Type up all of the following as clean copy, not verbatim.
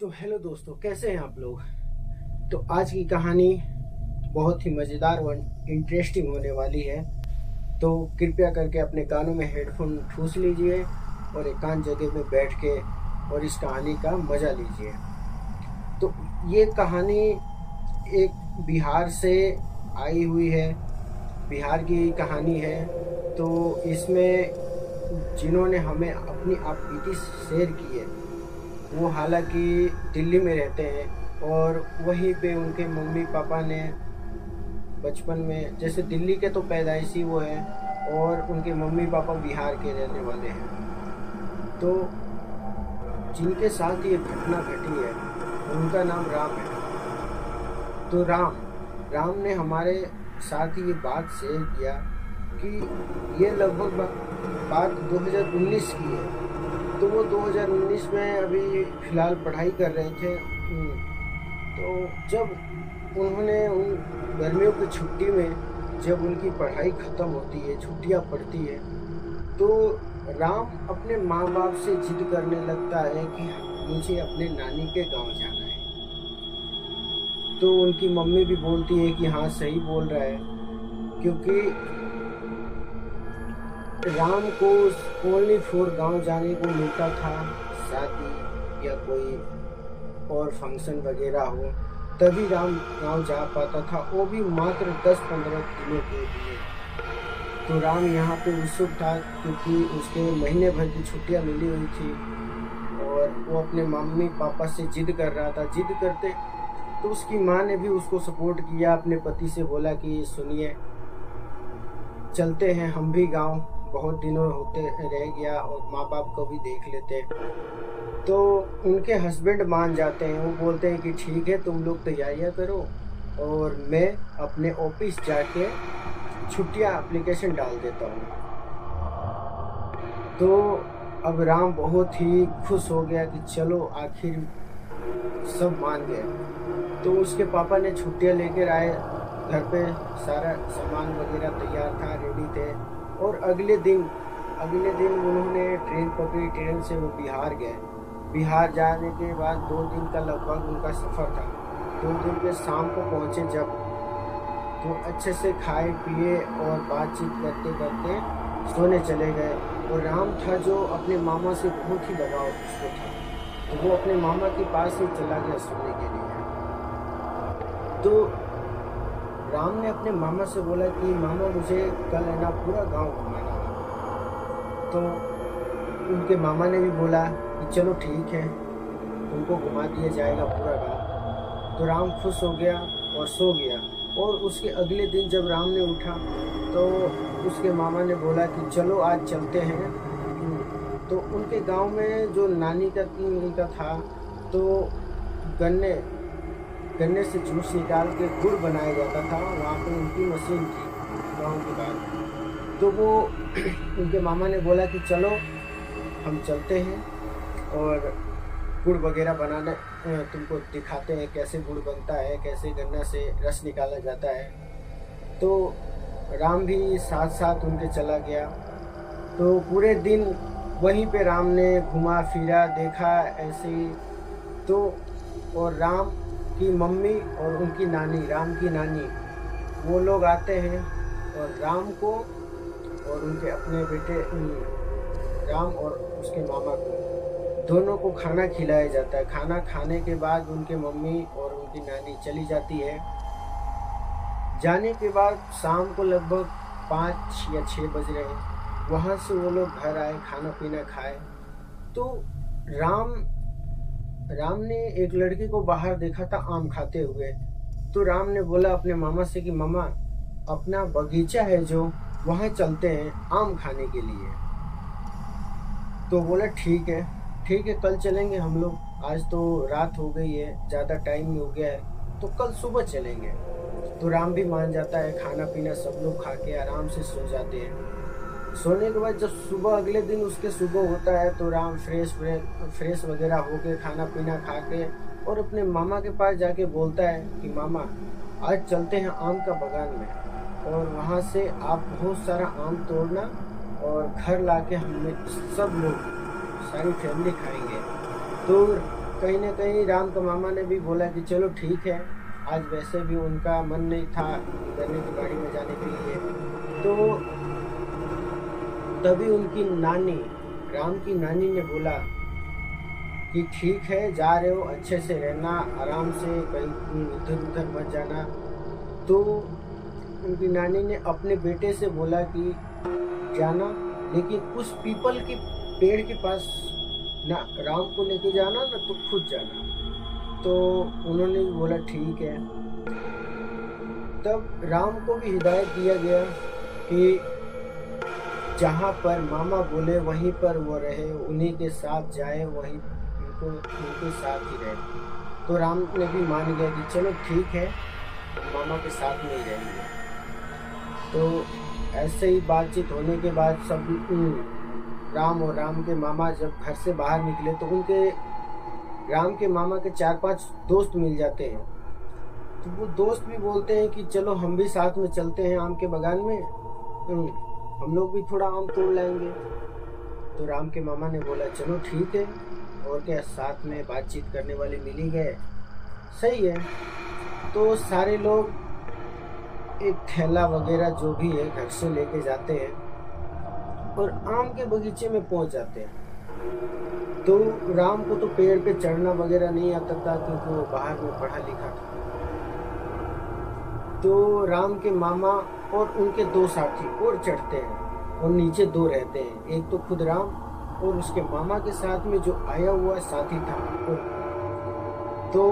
तो हेलो दोस्तों, कैसे हैं आप लोग। तो आज की कहानी बहुत ही मज़ेदार और इंटरेस्टिंग होने वाली है। तो कृपया करके अपने कानों में हेडफोन ठूस लीजिए और एकांत जगह में बैठ के और इस कहानी का मज़ा लीजिए। तो ये कहानी एक बिहार से आई हुई है, बिहार की कहानी है। तो इसमें जिन्होंने हमें अपनी आप बीती शेयर की है, वो हालांकि दिल्ली में रहते हैं और वहीं पे उनके मम्मी पापा ने बचपन में, जैसे दिल्ली के तो पैदाइशी वो हैं और उनके मम्मी पापा बिहार के रहने वाले हैं। तो जिनके साथ ये घटना घटी है उनका नाम राम है। तो राम ने हमारे साथ ये बात शेयर किया कि ये लगभग बात 2019 की है। तो वो 2019 में अभी फ़िलहाल पढ़ाई कर रहे थे। तो जब उन्होंने उन गर्मियों की छुट्टी में जब उनकी पढ़ाई ख़त्म होती है, छुट्टियां पड़ती है, तो राम अपने माँ बाप से जिद करने लगता है कि मुझे अपने नानी के गांव जाना है। तो उनकी मम्मी भी बोलती है कि हाँ, सही बोल रहा है, क्योंकि राम को ओनली फॉर गांव जाने को मिलता था, शादी या कोई और फंक्शन वगैरह हो तभी राम गांव जा पाता था, वो भी मात्र 10-15 दिनों के लिए। तो राम यहाँ पे उत्सुक था क्योंकि उसके महीने भर की छुट्टियाँ मिली हुई थी और वो अपने मम्मी पापा से जिद कर रहा था। जिद करते तो उसकी माँ ने भी उसको सपोर्ट किया, अपने पति से बोला कि सुनिए, चलते हैं हम भी गांव, बहुत दिनों होते रह गया और माँ बाप को भी देख लेते। तो उनके हस्बैंड मान जाते हैं, वो बोलते हैं कि ठीक है, तुम लोग तैयारियां करो और मैं अपने ऑफिस जाके छुट्टियां एप्लीकेशन डाल देता हूँ। तो अब राम बहुत ही खुश हो गया कि चलो आखिर सब मान गए। तो उसके पापा ने छुट्टियां लेकर आए, घर पे सारा सामान वगैरह तैयार था, रेडी थे। और अगले दिन उन्होंने ट्रेन पकड़ी, ट्रेन से वो बिहार गए। बिहार जाने के बाद 2 दिन का लगभग उनका सफ़र था। 2 दिन के शाम को पहुँचे जब, तो अच्छे से खाए पिए और बातचीत करते करते सोने चले गए। और राम था जो अपने मामा से बहुत ही लगाव उसको था, तो वो अपने मामा के पास ही चला गया सोने के लिए। तो राम ने अपने मामा से बोला कि मामा, मुझे कल है ना पूरा गांव घुमाना है। तो उनके मामा ने भी बोला कि चलो ठीक है, तुमको घुमा दिया जाएगा पूरा गांव। तो राम खुश हो गया और सो गया। और उसके अगले दिन जब राम ने उठा तो उसके मामा ने बोला कि चलो आज चलते हैं। तो उनके गांव में जो नानी का उनका था, तो गन्ने गन्ने से जूस निकाल के गुड़ बनाया जाता था, वहाँ पे उनकी मशीन थी गाँव के बाद। तो वो उनके मामा ने बोला कि चलो हम चलते हैं और गुड़ वगैरह बनाना तुमको दिखाते हैं, कैसे गुड़ बनता है, कैसे गन्ना से रस निकाला जाता है। तो राम भी साथ साथ उनके चला गया। तो पूरे दिन वहीं पे राम ने घुमा फिरा, देखा ऐसे ही। तो और राम की मम्मी और उनकी नानी, राम की नानी, वो लोग आते हैं और राम को और उनके अपने बेटे राम और उसके मामा को, दोनों को खाना खिलाया जाता है। खाना खाने के बाद उनके मम्मी और उनकी नानी चली जाती है। जाने के बाद शाम को लगभग 5 या 6 बज रहे हैं। वहाँ से वो लोग घर आए, खाना पीना खाए। तो राम राम ने एक लड़की को बाहर देखा था आम खाते हुए। तो राम ने बोला अपने मामा से कि मामा, अपना बगीचा है जो, वहाँ चलते हैं आम खाने के लिए। तो बोला ठीक है, ठीक है, कल चलेंगे हम लोग, आज तो रात हो गई है, ज़्यादा टाइम हो गया है, तो कल सुबह चलेंगे। तो राम भी मान जाता है, खाना पीना सब लोग खा के आराम से सो जाते हैं। सोने के बाद जब सुबह अगले दिन उसके सुबह होता है, तो राम फ्रेश वगैरह होके खाना पीना खा के और अपने मामा के पास जाके बोलता है कि मामा, आज चलते हैं आम का बगान में और वहाँ से आप बहुत सारा आम तोड़ना और घर लाके हमें सब लोग, सारी फैमिली खाएंगे। तो कहीं ना कहीं राम का मामा ने भी बोला कि चलो ठीक है, आज वैसे भी उनका मन नहीं था गन्ने की बाड़ी में जाने के लिए। तो तभी उनकी नानी, राम की नानी ने बोला कि ठीक है, जा रहे हो अच्छे से रहना, आराम से, कहीं इधर उधर मत जाना। तो उनकी नानी ने अपने बेटे से बोला कि जाना, लेकिन उस पीपल के पेड़ के पास ना राम को लेके जाना ना तो खुद जाना। तो उन्होंने भी बोला ठीक है। तब राम को भी हिदायत दिया गया कि जहाँ पर मामा बोले वहीं पर वो रहे, उन्हीं के साथ जाए, वहीं उनके साथ ही रहे। तो राम ने भी मान गया कि चलो ठीक है, मामा के साथ में ही रहेंगे। तो ऐसे ही बातचीत होने के बाद सब राम और राम के मामा जब घर से बाहर निकले तो उनके राम के मामा के 4-5 दोस्त मिल जाते हैं। तो वो दोस्त भी बोलते हैं कि चलो हम भी साथ में चलते हैं आम के बागान में, हम लोग भी थोड़ा आम तोड़ लाएंगे। तो राम के मामा ने बोला चलो ठीक है, और क्या, साथ में बातचीत करने वाले मिल ही गए, सही है। तो सारे लोग एक थैला वगैरह जो भी है घर से लेके जाते हैं और आम के बगीचे में पहुंच जाते हैं। तो राम को तो पेड़ पे चढ़ना वगैरह नहीं आता था क्योंकि वो बाहर में पढ़ा लिखा था। तो राम के मामा और उनके 2 साथी और चढ़ते हैं और नीचे 2 रहते हैं, एक तो खुद राम और उसके मामा के साथ में जो आया हुआ साथी था। तो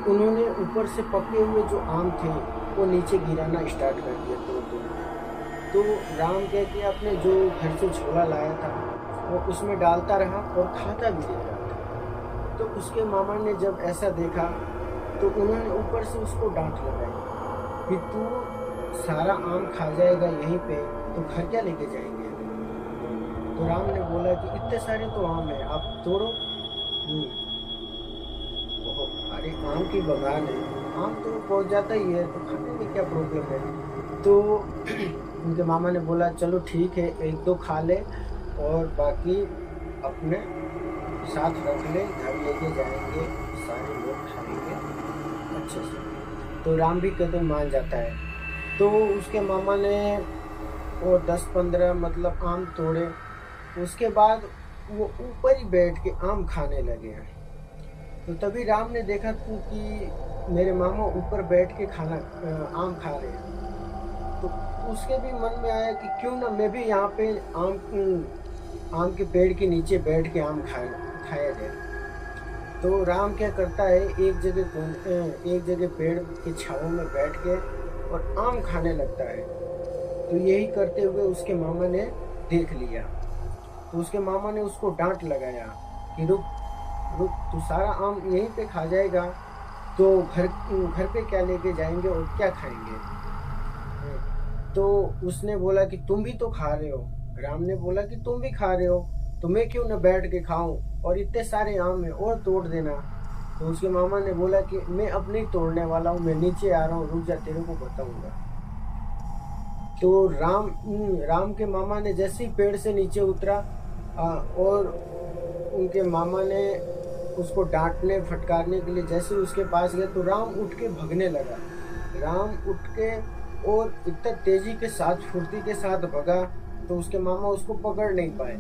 उन्होंने ऊपर से पके हुए जो आम थे वो नीचे गिराना स्टार्ट कर दिया तो राम कह के अपने जो घर से झोला लाया था वो उसमें डालता रहा और खाता भी दे रहा था। तो उसके मामा ने जब ऐसा देखा तो उन्होंने ऊपर से उसको डांट लगाई कि तू सारा आम खा जाएगा यहीं पे, तो घर क्या लेके जाएंगे। तो राम ने बोला कि इतने सारे तो आम है, आप तोड़ो। अरे आम की बगान है, आम तो पहुंच जाता ही है, तो खाने में क्या प्रॉब्लम है। तो उनके मामा ने बोला चलो ठीक है, 1-2 खा ले और बाकी अपने साथ रख ले, घर लेके जाएंगे, सारे लोग खाएंगे अच्छे से। तो राम भी कहते मान जाता है। तो उसके मामा ने वो 10-15 मतलब आम तोड़े। उसके बाद वो ऊपर ही बैठ के आम खाने लगे हैं। तो तभी राम ने देखा कि मेरे मामा ऊपर बैठ के आम खा रहे हैं। तो उसके भी मन में आया कि क्यों ना मैं भी यहाँ पे आम के पेड़ के नीचे बैठ के आम खाया जाए। तो राम क्या करता है, एक जगह पेड़ की छांव में बैठ के और आम खाने लगता है। तो यही करते हुए उसके मामा ने देख लिया। तो उसके मामा ने उसको डांट लगाया कि रुक रुक, तू सारा आम यहीं पे खा जाएगा तो घर पे क्या लेके जाएंगे और क्या खाएंगे। तो उसने बोला कि तुम भी तो खा रहे हो। राम ने बोला कि तुम भी खा रहे हो तो मैं क्यों न बैठ के खाऊं, और इतने सारे आम है और तोड़ देना। तो उसके मामा ने बोला कि मैं अब नहीं तोड़ने वाला हूँ, मैं नीचे आ रहा हूँ, रुक जा, तेरे को बताऊंगा। तो राम के मामा ने जैसे ही पेड़ से नीचे उतरा और उनके मामा ने उसको डांटने फटकारने के लिए जैसे उसके पास गए तो राम उठ के भगने लगा। राम उठ के और इतना तेजी के साथ, फुर्ती के साथ भगा तो उसके मामा उसको पकड़ नहीं पाए।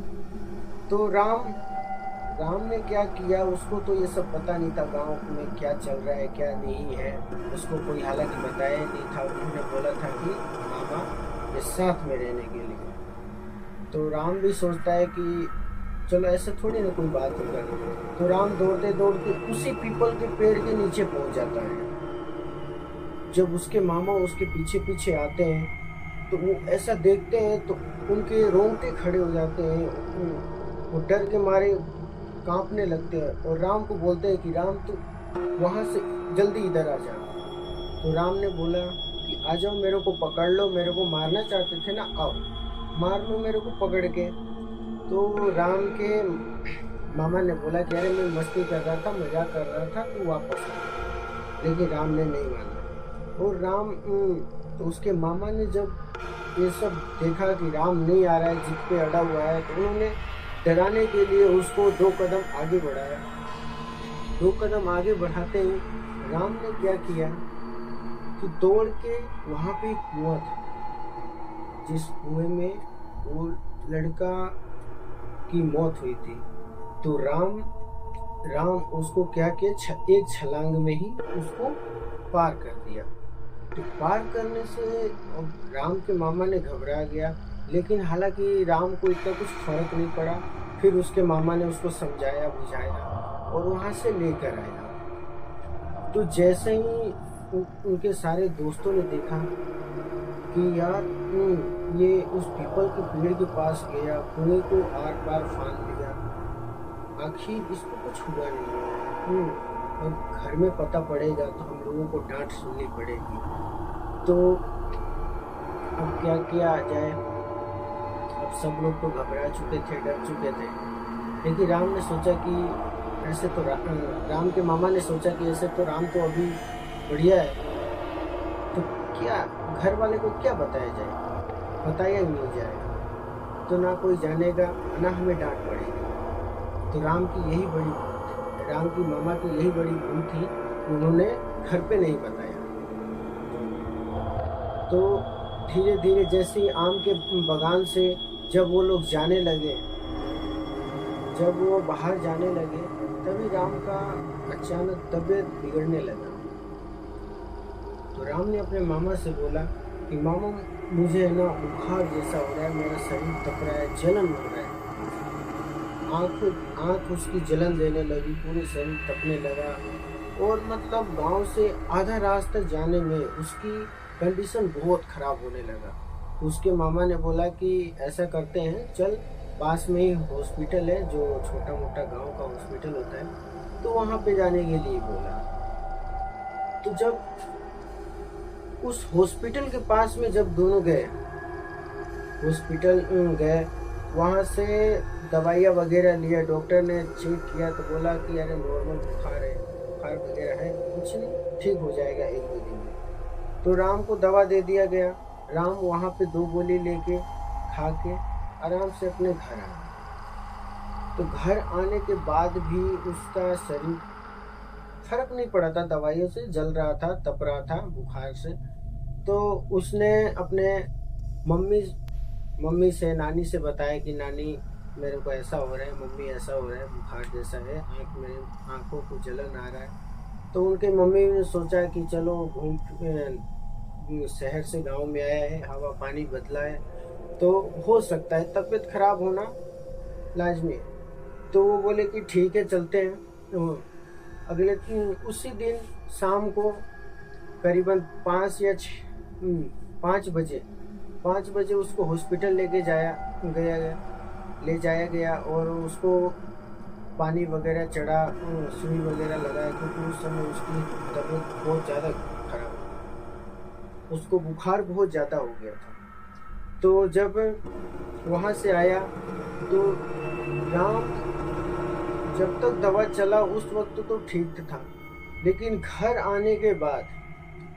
तो राम ने क्या किया, उसको तो ये सब पता नहीं था गांव में क्या चल रहा है क्या नहीं है, उसको कोई हालांकि बताया नहीं था। उन्होंने बोला था कि मामा ये साथ में रहने के लिए। तो राम भी सोचता है कि चलो ऐसे थोड़ी ना कोई बात होगा। तो राम दौड़ते दौड़ते उसी पीपल के पेड़ के नीचे पहुंच जाता है। जब उसके मामा उसके पीछे पीछे आते हैं तो वो ऐसा देखते हैं तो उनके रोंगटे खड़े हो जाते हैं, वो डर के मारे कांपने लगते हैं और राम को बोलते हैं कि राम तू वहाँ से जल्दी इधर आ जा। तो राम ने बोला कि आ जाओ, मेरे को पकड़ लो, मेरे को मारना चाहते थे ना, आओ मार लो मेरे को पकड़ के। तो राम के मामा ने बोला कि अरे मैं मस्ती कर रहा था, मजाक कर रहा था, तू वापस आ। लेकिन राम ने नहीं माना। और तो उसके मामा ने जब ये सब देखा कि राम नहीं आ रहा है, जिद पे अड़ा हुआ है, तो उन्होंने डराने के लिए उसको 2 कदम आगे बढ़ाया। 2 कदम आगे बढ़ाते ही राम ने क्या किया कि दौड़ के वहां पे एक कुआं था, जिस कुएं में वो लड़का की मौत हुई थी। तो राम राम उसको क्या किया, एक छलांग में ही उसको पार कर दिया। तो पार करने से अब राम के मामा ने घबरा गया, लेकिन हालांकि राम को इतना कुछ फर्क नहीं पड़ा। फिर उसके मामा ने उसको समझाया बुझाया और वहां से लेकर आया। तो जैसे ही उनके सारे दोस्तों ने देखा कि यार ये उस पीपल के पेड़ के पास गया, कुएं को आर पार फांद लिया, आखिर इसको कुछ हुआ नहीं। और घर में पता पड़ेगा तो हम लोगों को डांट सुननी पड़ेगी। तो अब क्या किया जाए, अब सब लोग तो घबरा चुके थे, डर चुके थे। लेकिन राम ने सोचा कि ऐसे तो राम के मामा ने सोचा कि ऐसे तो राम तो अभी बढ़िया है, तो क्या घर वाले को क्या बताया जाए, बताया ही नहीं जाएगा तो ना कोई जानेगा ना हमें डांट पड़ेगी। तो राम की मामा की यही बड़ी भूल थी, उन्होंने घर पे नहीं बताया। तो धीरे धीरे जैसे ही आम के बगान से जब वो लोग जाने लगे, जब वो बाहर जाने लगे, तभी राम का अचानक तबीयत बिगड़ने लगा। तो राम ने अपने मामा से बोला कि मामा मुझे ना बुखार जैसा हो रहा है, मेरा शरीर तप रहा है, जलन हो रहा है। आँख उसकी जलन देने लगी, पूरे शरीर तपने लगा। और मतलब गांव से आधा रास्ता जाने में उसकी कंडीशन बहुत खराब होने लगा। उसके मामा ने बोला कि ऐसा करते हैं, चल पास में ही हॉस्पिटल है, जो छोटा मोटा गांव का हॉस्पिटल होता है, तो वहां पे जाने के लिए बोला। तो जब उस हॉस्पिटल के पास में जब दोनों गए, हॉस्पिटल गए, वहाँ से दवाइयाँ वगैरह लिया, डॉक्टर ने चेक किया तो बोला कि अरे नॉर्मल बुखार है, बुखार वगैरह है, कुछ नहीं, ठीक हो जाएगा 1-2 दिन में। तो राम को दवा दे दिया गया। राम वहाँ पे 2 गोली लेके खा के आराम से अपने घर आ गया। तो घर आने के बाद भी उसका शरीर फर्क नहीं पड़ा था, दवाइयों से जल रहा था, तप रहा था बुखार से। तो उसने अपने मम्मी से, नानी से बताया कि नानी मेरे को ऐसा हो रहा है, मम्मी ऐसा हो रहा है, बुखार जैसा है, मेरे आँखों को जलन आ रहा है। तो उनके मम्मी ने सोचा कि चलो शहर से गांव में आया है, हवा पानी बदला है, तो हो सकता है तबीयत खराब होना लाजमी है। तो वो बोले कि ठीक है चलते हैं। तो उसी दिन शाम को करीबन 5 बजे उसको हॉस्पिटल ले जाया गया और उसको पानी वगैरह चढ़ा, सुई वगैरह लगाया, क्योंकि उस समय उसकी तबीयत बहुत ज़्यादा खराब, उसको बुखार बहुत ज़्यादा हो गया था। तो जब वहाँ से आया तो राम जब तक दवा चला उस वक्त तो ठीक था, लेकिन घर आने के बाद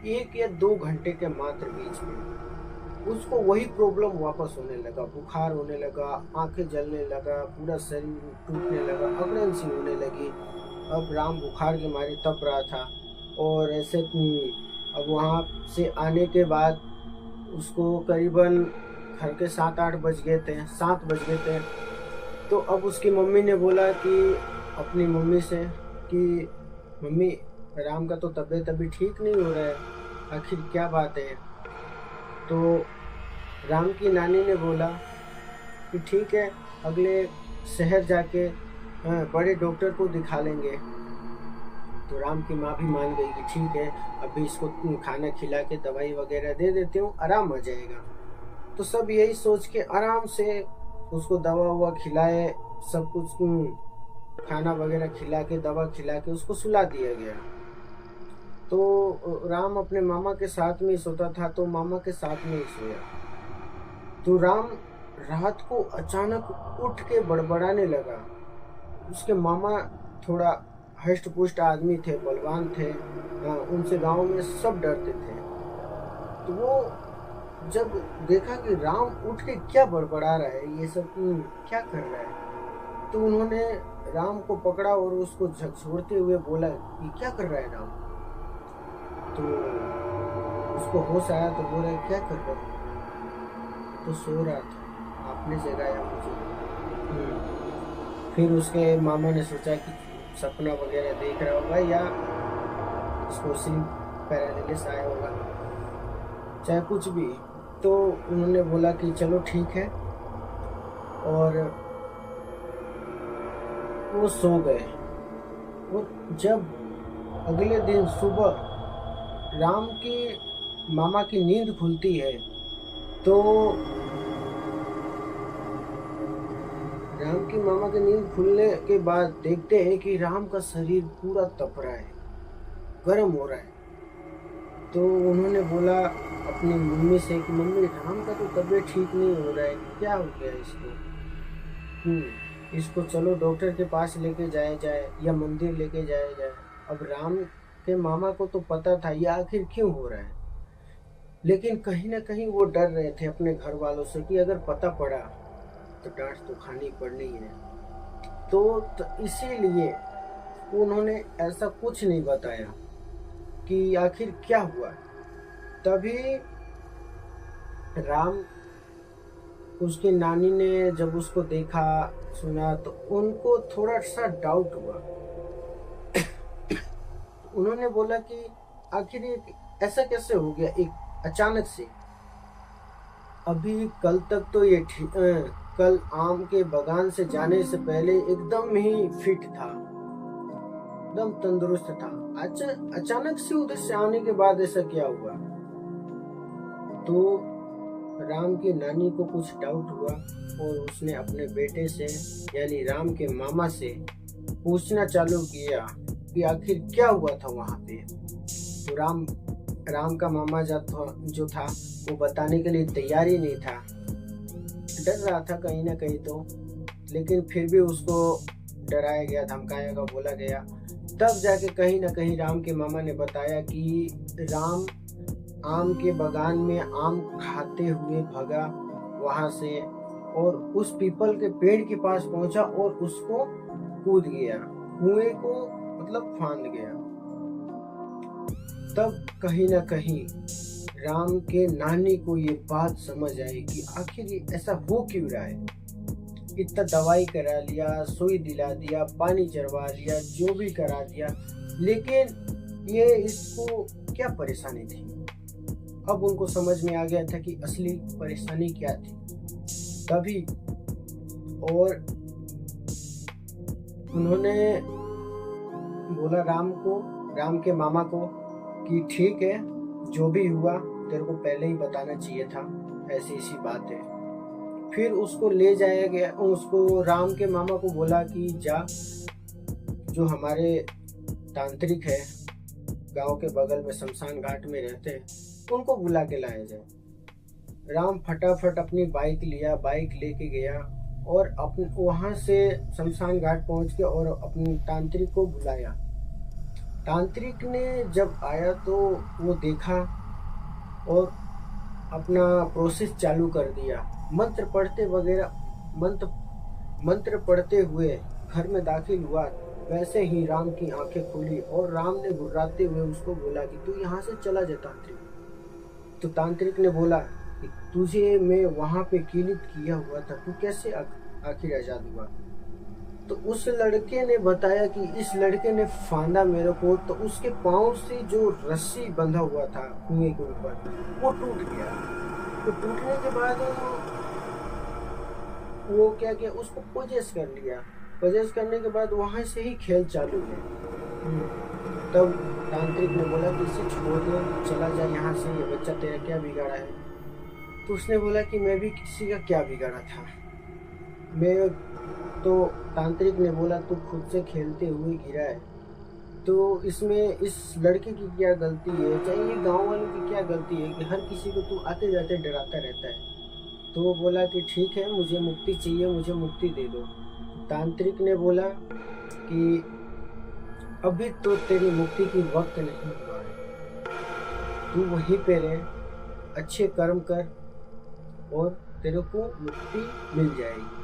1 या 2 घंटे के मात्र बीच में उसको वही प्रॉब्लम वापस होने लगा, बुखार होने लगा, आंखें जलने लगा, पूरा शरीर टूटने लगा, अकड़न सी होने लगी। अब राम बुखार के मारे तप रहा था और ऐसे अब वहाँ से आने के बाद उसको करीबन घर के 7 बज गए थे। तो अब उसकी मम्मी ने बोला कि अपनी मम्मी से कि मम्मी राम का तो तबीयत अभी ठीक नहीं हो रहा है, आखिर क्या बात है। तो राम की नानी ने बोला कि ठीक है, अगले शहर जाके बड़े डॉक्टर को दिखा लेंगे। तो राम की माँ भी मान गई कि ठीक है, अभी इसको खाना खिला के दवाई वगैरह दे देती हूँ, आराम हो जाएगा। तो सब यही सोच के आराम से उसको दवा ववा खिलाए, सब कुछ खाना वगैरह खिला के, दवा खिला के उसको सुला दिया गया। तो राम अपने मामा के साथ में ही सोता था, तो मामा के साथ में ही सोया। तो राम रात को अचानक उठ के बड़बड़ाने लगा। उसके मामा थोड़ा हष्ट पुष्ट आदमी थे, बलवान थे, उनसे गांव में सब डरते थे। तो वो जब देखा कि राम उठ के क्या बड़बड़ा रहा है, ये सब क्या कर रहा है, तो उन्होंने राम को पकड़ा और उसको झकझोरते हुए बोला कि क्या कर रहा है राम। तो उसको होश आया तो बोला क्या कर रहा है, तो सो रहा था, आपने जगाया मुझे। फिर उसके मामा ने सोचा कि सपना वगैरह देख रहा होगा या इसको स्लीप पैरालिसिस आया होगा, चाहे कुछ भी। तो उन्होंने बोला कि चलो ठीक है, और वो सो गए। और जब अगले दिन सुबह राम की मामा की नींद खुलती है तो राम की मामा की नींद खुलने के बाद देखते हैं कि राम का शरीर पूरा तप रहा है, गर्म हो रहा है। तो उन्होंने बोला अपनी मम्मी से कि मम्मी राम का तो तबीयत ठीक नहीं हो रहा है, क्या हो गया इसको। इसको चलो डॉक्टर के पास लेके जाया जाए या मंदिर लेके जाया जाए। अब राम के मामा को तो पता था ये आखिर क्यों हो रहा है, लेकिन कहीं ना कहीं वो डर रहे थे अपने घर वालों से कि अगर पता पड़ा तो डांट तो खानी पड़नी है। तो इसीलिए उन्होंने ऐसा कुछ नहीं बताया कि आखिर क्या हुआ। तभी राम, उसकी नानी ने जब उसको देखा सुना तो उनको थोड़ा सा डाउट हुआ। उन्होंने बोला कि आखिर ऐसा कैसे हो गया एक अचानक से। अभी कल तक तो ये कल आम के बागान से जाने से पहले एकदम ही फिट था, एकदम तंदुरुस्त था। अचानक से उधर से आने के बाद ऐसा क्या हुआ। तो राम की नानी को कुछ डाउट हुआ और उसने अपने बेटे से यानी राम के मामा से पूछना चालू किया कि आखिर क्या हुआ था वहां पे। तो राम का मामा जो था वो बताने के लिए तैयार ही नहीं था, डर रहा था कहीं ना कहीं तो, लेकिन फिर भी उसको डराया गया, धमकाया गया, बोला गया। तब जाके कहीं ना कहीं राम के मामा ने बताया कि राम आम के बागान में आम खाते हुए भगा वहां से और उस पीपल के पेड़ के पास पहुंचा और उसको कूद गया, कुएं को मतलब फांद गया। तब कहीं ना कहीं राम के नानी को ये बात समझ आई कि आखिर ये ऐसा हो क्यों रहा है। इतना दवाई करा लिया, सुई दिला दिया, पानी चढ़वा लिया, जो भी करा दिया, लेकिन ये इसको क्या परेशानी थी। अब उनको समझ में आ गया था कि असली परेशानी क्या थी। तभी और उन्होंने बोला राम के मामा को कि ठीक है, जो भी हुआ तेरे को पहले ही बताना चाहिए था, ऐसी बात है। फिर उसको ले जाया गया, उसको राम के मामा को बोला कि जा, जो हमारे तांत्रिक है गांव के बगल में शमशान घाट में रहते हैं, उनको बुला के लाया जाए। राम फटाफट अपनी बाइक लेके गया और वहां से शमशान घाट पहुंच के और अपने तांत्रिक को बुलाया। तांत्रिक ने जब आया तो वो देखा और अपना प्रोसेस चालू कर दिया। मंत्र पढ़ते हुए घर में दाखिल हुआ। वैसे ही राम की आंखें खुली और राम ने घुर्राते हुए उसको बोला कि तू यहाँ से चला जा तांत्रिक। तो तांत्रिक ने बोला कि तुझे मैं वहां पे कीलित किया हुआ था, तू कैसे आखिर आजाद हुआ। तो उस लड़के ने बताया कि इस लड़के ने फांदा मेरे को, तो उसके पांव से जो रस्सी बंधा हुआ था कुएं के ऊपर वो टूट गया। तो टूटने के बाद वो क्या किया, उसको पोजेस कर लिया। पोजेस करने के बाद वहां से ही खेल चालू है। तब तांत्रिक ने बोला कि इसे छोड़ दे, चला जा यहाँ से, ये बच्चा तेरा क्या बिगाड़ा है। तो उसने बोला कि मैं भी किसी का क्या बिगाड़ा था। तो तांत्रिक ने बोला तू खुद से खेलते हुए गिरा है, तो इसमें इस लड़के की क्या गलती है, चाहे ये गाँव वालों की क्या गलती है कि हर किसी को तू आते जाते डराता रहता है। तो वो बोला कि ठीक है, मुझे मुक्ति चाहिए, मुझे मुक्ति दे दो। तांत्रिक ने बोला कि अभी तो तेरी मुक्ति की वक्त नहीं हुआ है, तू वहीं पे रह, अच्छे कर्म कर और तेरे को मुक्ति मिल जाएगी।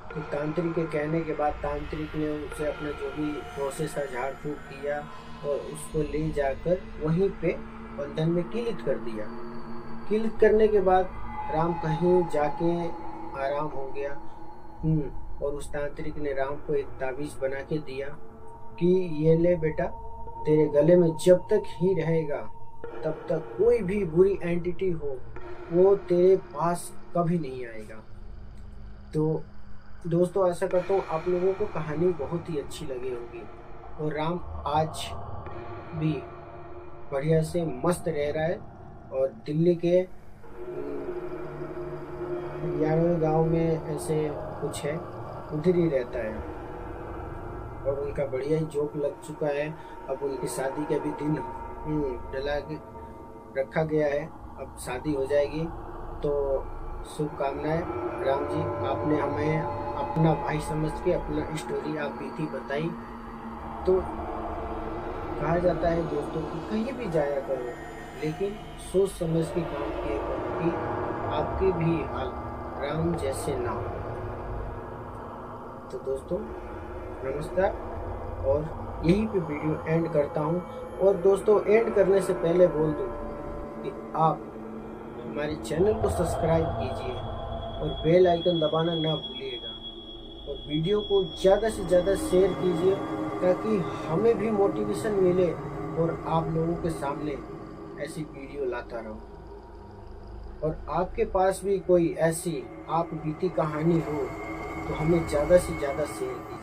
तो तांत्रिक के कहने के बाद तांत्रिक ने उसे अपना जो भी प्रोसेस था झाड़ फूक दिया और उसको ले जाकर वहीं पे बंधन में कीलित कर दिया। कीलित करने के बाद राम कहीं जाके आराम हो गया। और उस तांत्रिक ने राम को एक ताबीज बना के दिया कि ये ले बेटा, तेरे गले में जब तक ही रहेगा तब तक कोई भी बुरी एंटिटी हो वो तेरे पास कभी नहीं आएगा। तो दोस्तों आशा करता हूँ आप लोगों को कहानी बहुत ही अच्छी लगी होगी। और राम आज भी बढ़िया से मस्त रह रहा है और दिल्ली के 92 गांव में ऐसे कुछ है उधर ही रहता है और उनका बढ़िया ही जॉब लग चुका है। अब उनकी शादी का भी दिन डला के रखा गया है, अब शादी हो जाएगी। तो शुभकामनाएं राम जी, आपने हमें अपना भाई समझ के अपना स्टोरी आप बीती बताई। तो कहा जाता है दोस्तों कि कहीं भी जाया करो लेकिन सोच समझ के काम किया करो कि आपके भी हाल राम जैसे ना हो। तो दोस्तों नमस्कार और यहीं पे वीडियो एंड करता हूँ। और दोस्तों एंड करने से पहले बोल दूँ कि आप हमारे चैनल को सब्सक्राइब कीजिए और बेल आइकन दबाना ना भूलिएगा और वीडियो को ज़्यादा से ज़्यादा शेयर कीजिए ताकि हमें भी मोटिवेशन मिले और आप लोगों के सामने ऐसी वीडियो लाता रहूं। और आपके पास भी कोई ऐसी आप बीती कहानी हो तो हमें ज़्यादा से ज़्यादा शेयर कीजिए।